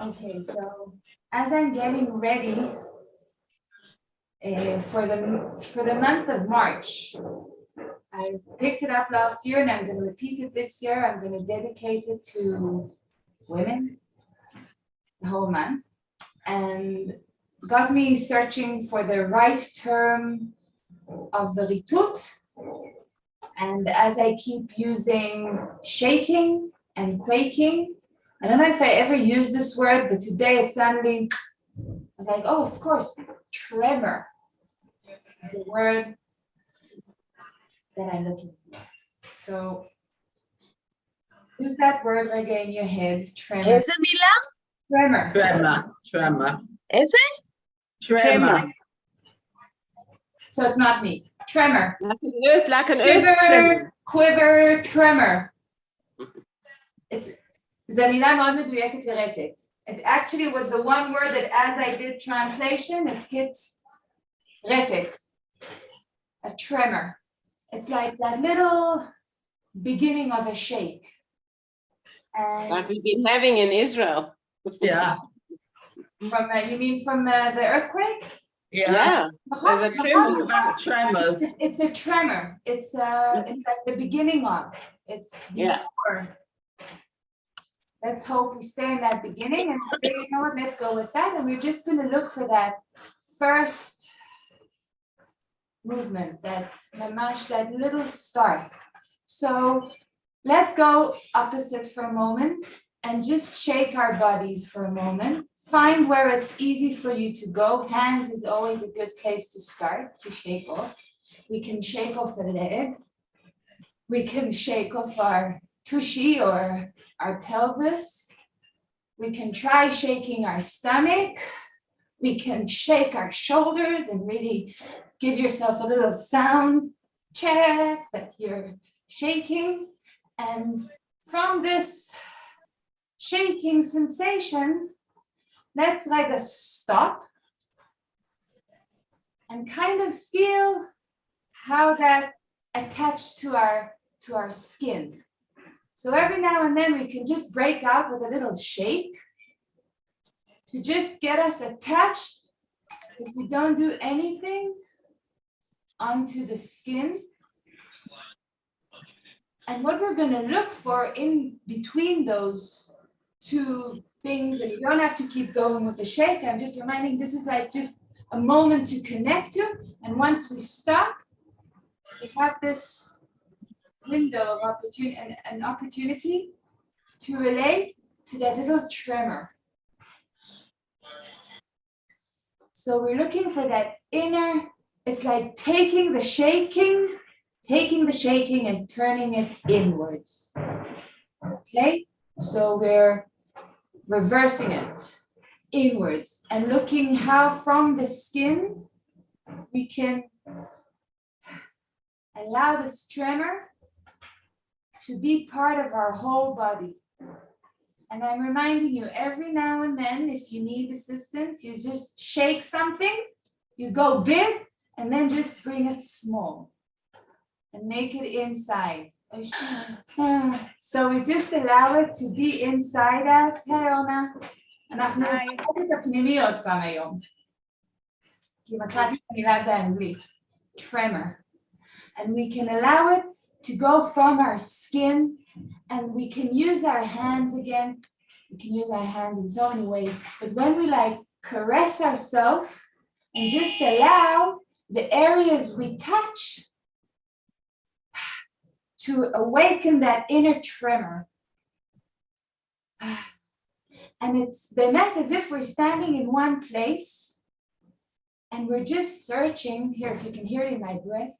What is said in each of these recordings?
Okay, so as I'm getting ready for the month of March, I picked it up last year and I'm going to repeat it this year. I'm going to dedicate it to women the whole month, and got me searching for the right term of the ritut. And as I keep using shaking and quaking, I don't know if I ever used this word, but today it suddenly, I was like, oh, of course, tremor, the word that I'm looking for. So use that word Rega in your head, tremor. איזה מילה? Tremor. Tremor. איזה? Tremor. So it's not me. Tremor. Like an earth tremor. Quiver, tremor. זה מילה מאוד מדויקת לרטט. It actually was the one word that as I did translation, it hit רטט. A tremor. It's like that little beginning of a shake. And Like we've been having in Israel. Yeah. from you mean from the earthquake? Yeah. The tremors. Tremors. It's a tremor. It's like the beginning of. It's before. Let's hope we stay in that beginning, and you know what? Let's go with that, and we're just going to look for that first movement, that mamash, that little start. So let's go opposite for a moment and just shake our bodies for a moment. Find where it's easy for you to go. Hands is always a good place to start, to shake off. We can shake off the leg. We can shake off our tushy or our pelvis. We can try shaking our stomach. We can shake our shoulders and really give yourself a little sound check that you're shaking. And from this shaking sensation, let's like a stop and kind of feel how that attached to our skin. So every now and then we can just break out with a little shake to just get us attached, if we don't do anything, onto the skin. And what we're going to look for in between those two things, and you don't have to keep going with the shake, I'm just reminding this is like just a moment to connect to, and once we stop, we have this window of opportunity, an opportunity to relate to that little tremor. So we're looking for that inner, it's like taking the shaking and turning it inwards. Okay, so we're reversing it inwards and looking how from the skin we can allow this tremor to be part of our whole body. And I'm reminding you, every now and then, if you need assistance, you just shake something, you go big, and then just bring it small and make it inside. So we just allow it to be inside us. Hey, Ona. אנחנו נלמד את הפנימיות פעם היום. כי מצאתי את המילה באנגלית, tremor. And we can allow it to go from our skin, and we can use our hands again. We can use our hands in so many ways, but when we like caress ourselves and just allow the areas we touch to awaken that inner tremor. And it's bemet as if we're standing in one place and we're just searching. Here, if you can hear it in my breath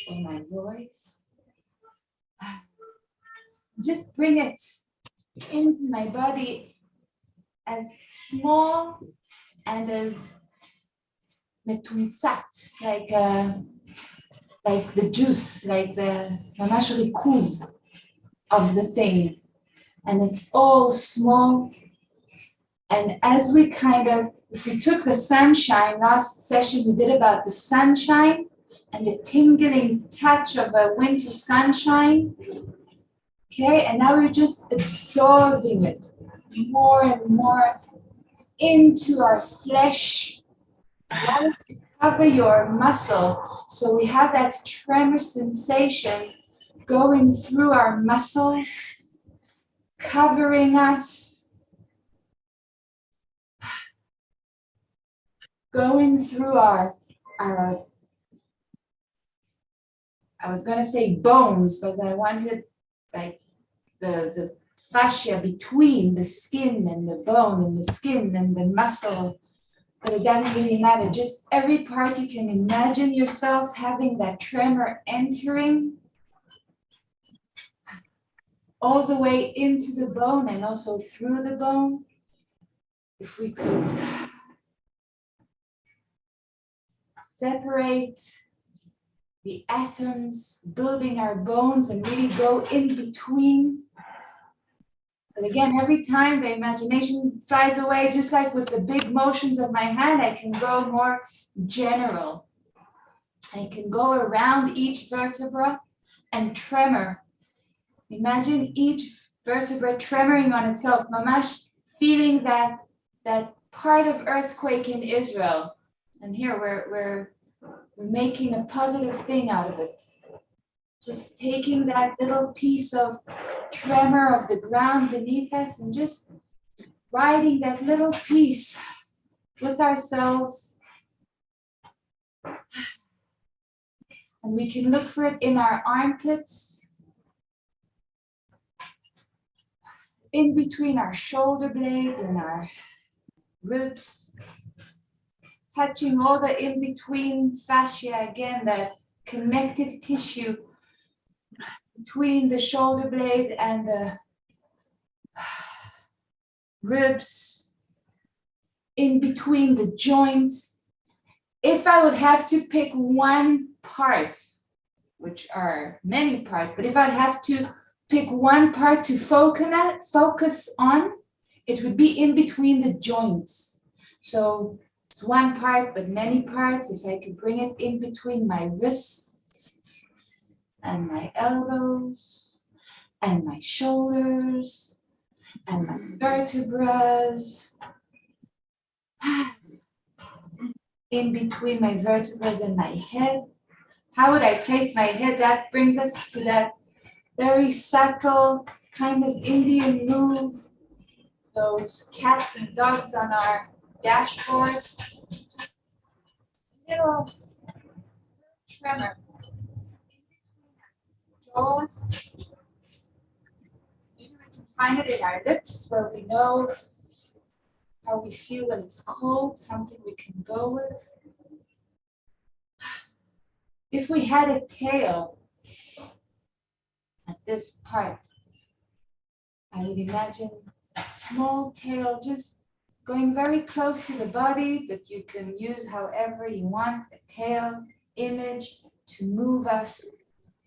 or my voice. Just bring it into my body as small and as metuntzat, like the juice, like the mamash rikuz of the thing. And it's all small. And as we kind of, if we took the sunshine, last session we did about the sunshine and the tingling touch of a winter sunshine, Okay, and now we're just absorbing it more and more into our flesh. Allow it to cover your muscle. So we have that tremor sensation going through our muscles, covering us, going through our I was going to say bones, but I wanted like the fascia between the skin and the bone and the skin and the muscle. But it doesn't really matter. Just every part you can imagine yourself having that tremor entering all the way into the bone and also through the bone. If we could separate the atoms building our bones and really go in between. But again, every time the imagination flies away, just like with the big motions of my hand, I can go more general. I can go around each vertebra and tremor. Imagine each vertebra tremoring on itself, mamash, feeling that part of earthquake in Israel. And here we're making a positive thing out of it. Just taking that little piece of tremor of the ground beneath us and just riding that little piece with ourselves. And we can look for it in our armpits, in between our shoulder blades and our ribs, touching all the in-between fascia again, that connective tissue between the shoulder blade and the ribs, in between the joints. If I would have to pick one part, which are many parts, but if I'd have to pick one part to focus on, it would be in between the joints. So it's one part, but many parts. If I could bring it in between my wrists and my elbows and my shoulders and my vertebrae, in between my vertebrae and my head. How would I place my head? That brings us to that very subtle kind of Indian move, those cats and dogs on our dashboard. Just little tremor. Jaws. Maybe we can find it in our lips where we know how we feel when it's cold, something we can go with. If we had a tail at this part, I would imagine a small tail just going very close to the body, but you can use however you want a tail image to move us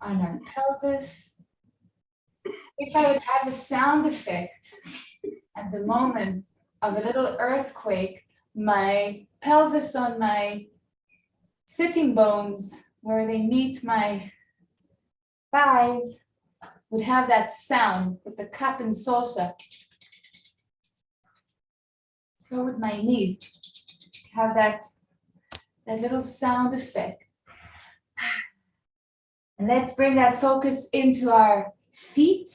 on our pelvis. If I would have a sound effect at the moment of a little earthquake, my pelvis on my sitting bones where they meet my thighs would have that sound with the cup and salsa. So would my knees have that little sound effect. And let's bring that focus into our feet,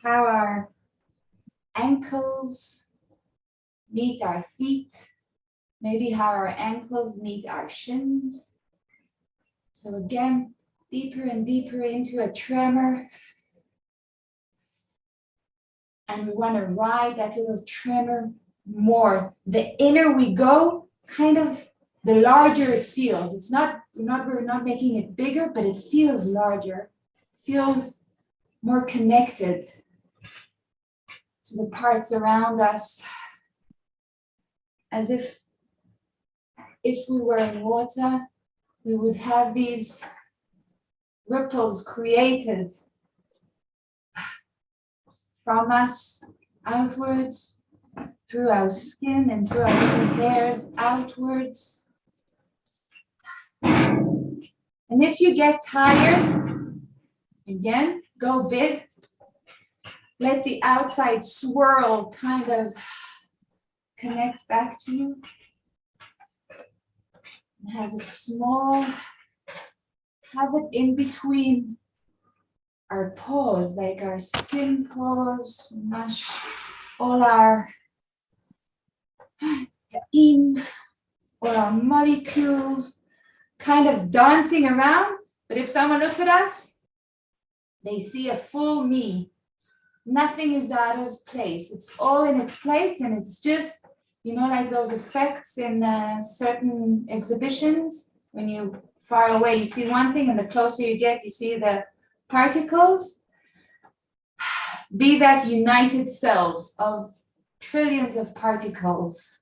how our ankles meet our feet, maybe how our ankles meet our shins. So again, deeper and deeper into a tremor. And we want to ride that little tremor more. The inner we go, kind of the larger it feels. It's not, we're not making it bigger, but it feels larger, feels more connected to the parts around us. As if we were in water, we would have these ripples created from us outwards, through our skin and through our little hairs outwards. And if you get tired, again, go big. Let the outside swirl kind of connect back to you. Have it small. Have it in between our paws, like our skin paws, mush all our in, all our molecules kind of dancing around. But if someone looks at us, they see a full me. Nothing is out of place. It's all in its place, and it's just, like those effects in certain exhibitions. When you far away, you see one thing, and the closer you get, you see the particles. Be that united selves of trillions of particles.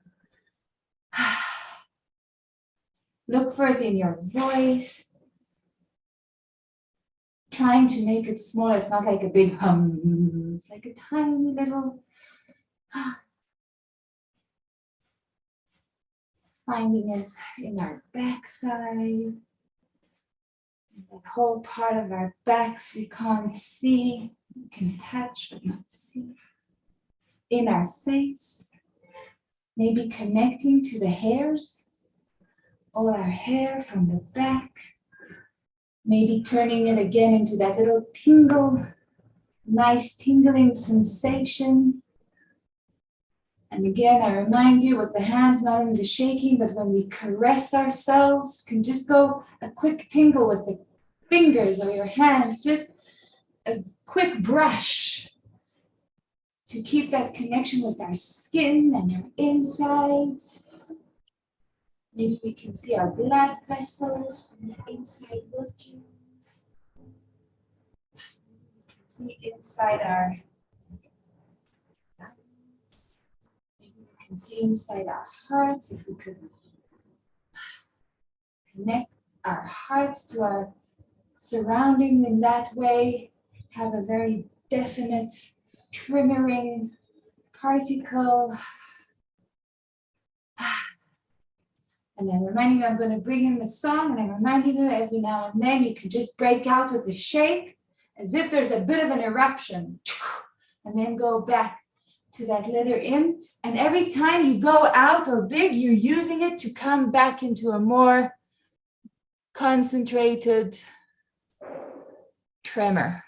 Look for it in your voice. Trying to make it smaller. It's not like a big hum. It's like a tiny little. Finding it in our backside. That whole part of our backs we can't see. We can touch but not see. In our face. Maybe connecting to the hairs. All our hair from the back. Maybe turning it again into that little tingle, nice tingling sensation. And again, I remind you with the hands, not in the shaking, but when we caress ourselves, can just go a quick tingle with the fingers or your hands, just a quick brush to keep that connection with our skin and our insides. Maybe we can see our blood vessels from the inside working. We can see inside our lungs. Maybe we can see inside our hearts. If we could connect our hearts to our surroundings in that way, have a very definite tremoring particle. And I'm reminding you, I'm going to bring in the song, and I'm reminding you every now and then you can just break out with a shake as if there's a bit of an eruption, and then go back to that letter in. And every time you go out or big, you're using it to come back into a more concentrated tremor.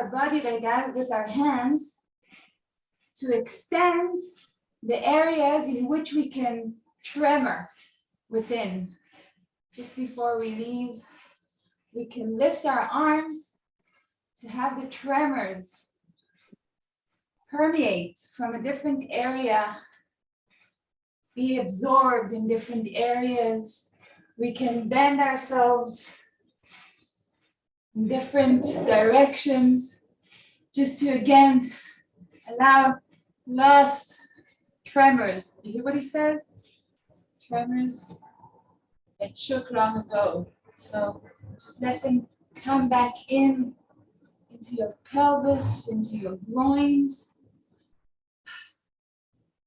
our body like that with our hands to extend the areas in which we can tremor within. Just before we leave, we can lift our arms to have the tremors permeate from a different area, be absorbed in different areas. We can bend ourselves in different directions, just to again allow lost tremors. You hear what he says? Tremors that shook long ago. So just let them come back into your pelvis, into your groins,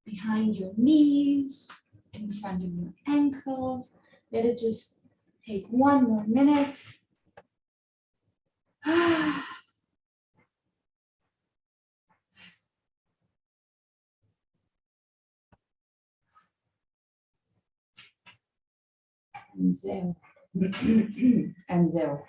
behind your knees, in front of your ankles. Let it just take one more minute. And zero. And zero.